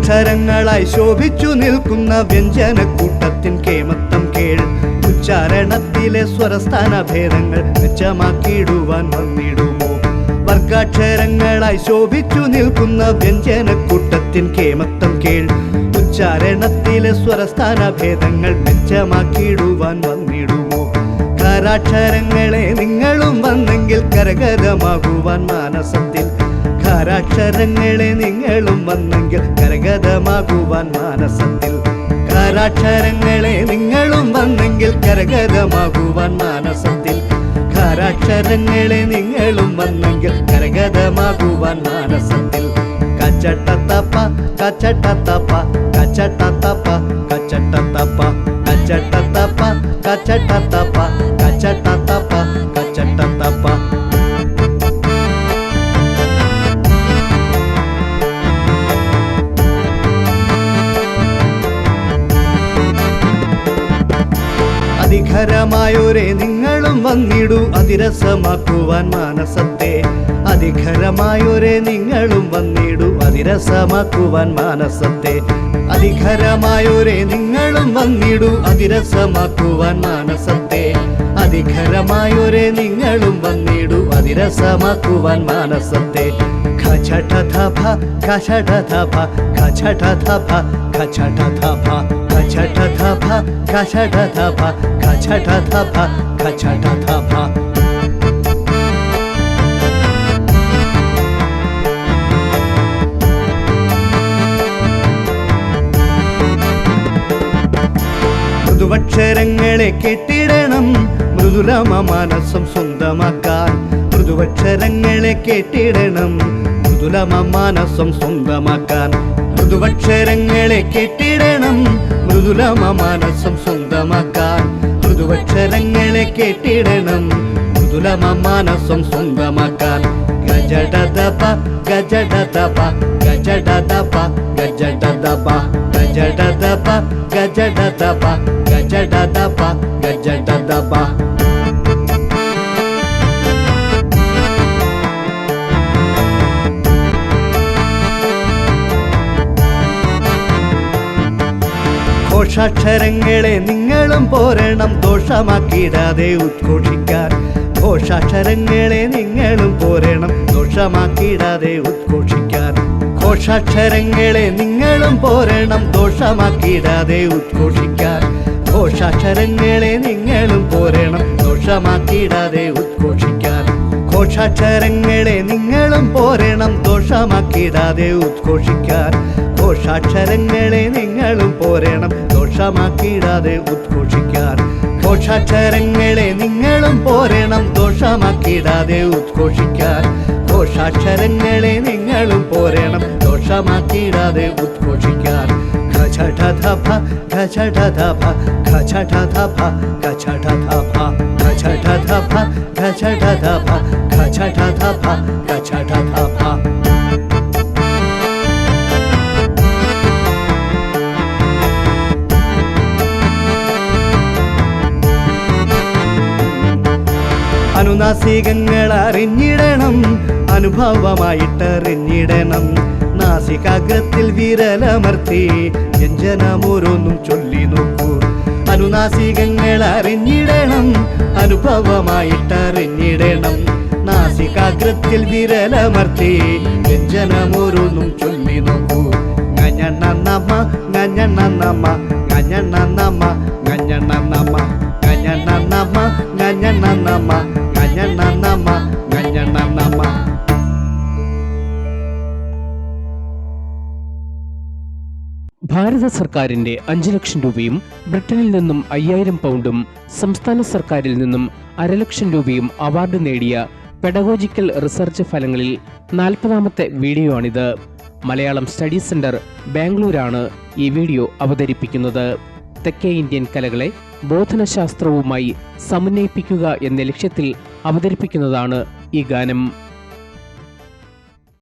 വർഗാക്ഷരങ്ങളായി ശോഭിച്ചു നിൽക്കുന്ന വ്യഞ്ജനക്കൂട്ടത്തിൻ കേമത്തം കേൾ. ഉച്ചാരണത്തിലെ സ്വരസ്ഥാന ഭേദങ്ങൾ മെച്ചമാക്കിയിടുവാൻ വന്നിടുമോ? വർഗാക്ഷരങ്ങളായി ശോഭിച്ചു നിൽക്കുന്ന വ്യഞ്ജനക്കൂട്ടത്തിൻ കേമത്തം കേൾ. ഉച്ചാരണത്തിലെ സ്വരസ്ഥാന ഭേദങ്ങൾ മെച്ചമാക്കിയിടുവാൻ വന്നിടുമോ? ഖരാക്ഷരങ്ങളെ നിങ്ങളും വന്നെങ്കിൽ കരഗതമാകുവാൻ മാനസത്തിൽ. ഖരാക്ഷരങ്ങളെ നിങ്ങളും വന്നെങ്കിൽ കരഗതമാകുവാൻ മാനസത്തിൽ. ഖരാക്ഷരങ്ങളെ നിങ്ങളും വന്നെങ്കിൽ കരഗതമാകുവാൻ മാനസത്തിൽ. ഖരാക്ഷരങ്ങളെ നിങ്ങളും വന്നെങ്കിൽ കരഗതമാകുവാൻ മാനസത്തിൽ. കച്ചട്ടത്തപ്പ കച്ചട്ടത്തപ്പ കച്ചട്ടത്തപ്പ കച്ചട്ടത്തപ്പ കച്ചട്ടത്തപ്പ കച്ചട്ടത്തപ്പ കച്ചട്ടത്തപ്പ കച്ചട്ടത്തപ്പ. അതിഖരമായോരെ നിങ്ങളും വന്നിടൂ അതിരസമാക്കുവാൻ മാനസത്തെ. അതിഖരമായോരെ നിങ്ങളും വന്നിടൂ അതിരസമാക്കുവാൻ മാനസത്തെ. അതിഖരമായോരെ നിങ്ങളും വന്നിടൂ അതിരസമാക്കുവാൻ മാനസത്തെ. അതിഖരമായോരെ നിങ്ങളും വന്നിടൂ അതിരസമാക്കുവാൻ മാനസത്തെ. ഖചഠധഭ ഖചഠധഭ ഖചഠധഭ ഖചഠധഭ ഖചഠധഭ ഖചഠധഭ ഖചഠധഭ ഖചഠധഭ. മൃദുവക്ഷരങ്ങളെ കെട്ടിടണം മൃദുലമ മാനസം സ്വന്തമാക്കാൻ. മൃദുവക്ഷരങ്ങളെ കെട്ടിടണം മൃദുലമ മാനസം സ്വന്തമാക്കാൻ. മൃദുവക്ഷരങ്ങളെ കെട്ടിടണം മൃദുലമ മാനസം സ്വന്തമാക്കാൻ. മൃദുവക്ഷരങ്ങളെ കെട്ടിടണം മൃദുലമ മാനസം സ്വന്തമാക്കാൻ. ഗജഡദപ ഗജഡദപ ഗജഡദപ ഗജഡദപ ഗജഡദപ ഗജഡദപ ഗജഡദപ ഗജഡദപ. ഘോഷാക്ഷരങ്ങളെ നിങ്ങളും പോരണം ദോഷമാക്കിയിടാതെ ഉദ്ഘോഷിക്കാൻ. ഘോഷാക്ഷരങ്ങളെ നിങ്ങളും പോരണം ദോഷമാക്കിയിടാതെ ഉദ്ഘോഷിക്കാൻ. ഘോഷാക്ഷരങ്ങളെ നിങ്ങളും പോരണം ദോഷമാക്കിയിടാതെ ഉദ്ഘോഷിക്കാൻ. ഘോഷാക്ഷരങ്ങളെ നിങ്ങളും പോരണം ദോഷമാക്കിയിടാതെ ഉദ്ഘോഷിക്കാൻ. ഘോഷാക്ഷരങ്ങളെ നിങ്ങളും പോരണം ദോഷമാക്കിയിടാതെ ഉദ്ഘോഷിക്കാൻ. ഘോഷാക്ഷരങ്ങളെ നിങ്ങളും പോരണം ദോഷമാക്കിയിടാതെ ഉദ്ഘോഷിക്കാൻ. ഘോഷാക്ഷരങ്ങളെ നിങ്ങളും പോരണം ദോഷമാക്കിയിടാതെ ഉദ്ഘോഷിക്കാൻ. ഘോഷാക്ഷരങ്ങളെ നിങ്ങളും പോരണം ദോഷമാക്കിയിടാതെ ഉദ്ഘോഷിക്കാൻ. ഖചഠധഭ ഖചഠധഭ ഖചഠധഭ ഖചഠധഭ ഖചഠധഭ ഖചഠധഭ ഖചഠധഭ ഖചഠധഭ. അനുനാസികങ്ങൾ അറിഞ്ഞിടണം അനുഭവമായിട്ടറിഞ്ഞിടണം. നാസികാഗ്രത്തിൽ വിരലമർത്തി വ്യഞ്ജനമോരോന്നും ചൊല്ലി നോക്കൂ. അനുനാസികങ്ങൾ അറിഞ്ഞിടണം അനുഭവമായിട്ടറിഞ്ഞിടണം. നാസികാഗ്രത്തിൽ വിരലമർത്തി വ്യഞ്ജനമോരോന്നും ചൊല്ലി നോക്കൂ. ഗഞ്ഞണ്ണ നമ ഗഞ്ഞണ്ണ നമ ഗഞ്ഞണ്ണ നമ ഗഞ്ഞണ്ണ നമ ഗഞ്ഞണ്ണ നമ ഗഞ്ഞണ്ണ നമ ഗഞ്ഞണ്ണ നമ ഗഞ്ഞണ്ണ നമ. ഭാരത സർക്കാരിന്റെ 5 ലക്ഷം രൂപയും ബ്രിട്ടനിൽ നിന്നും 5000 പൗണ്ടും സംസ്ഥാന സർക്കാരിൽ നിന്നും 1.5 ലക്ഷം രൂപയും അവാർഡ് നേടിയ പെഡഗോജിക്കൽ റിസർച്ച് ഫലങ്ങളിൽ 40ാമത്തെ വീഡിയോ ആണിത്. മലയാളം സ്റ്റഡി സെന്റർ ബാംഗ്ലൂരാണ് ഈ വീഡിയോ അവതരിപ്പിക്കുന്നത്. തെക്കേ ഇന്ത്യൻ കലകളെ ബോധനശാസ്ത്രവുമായി സമന്വയിപ്പിക്കുക എന്ന ലക്ഷ്യത്തിൽ അവതരിപ്പിക്കുന്നതാണ് ഈ ഗാനം.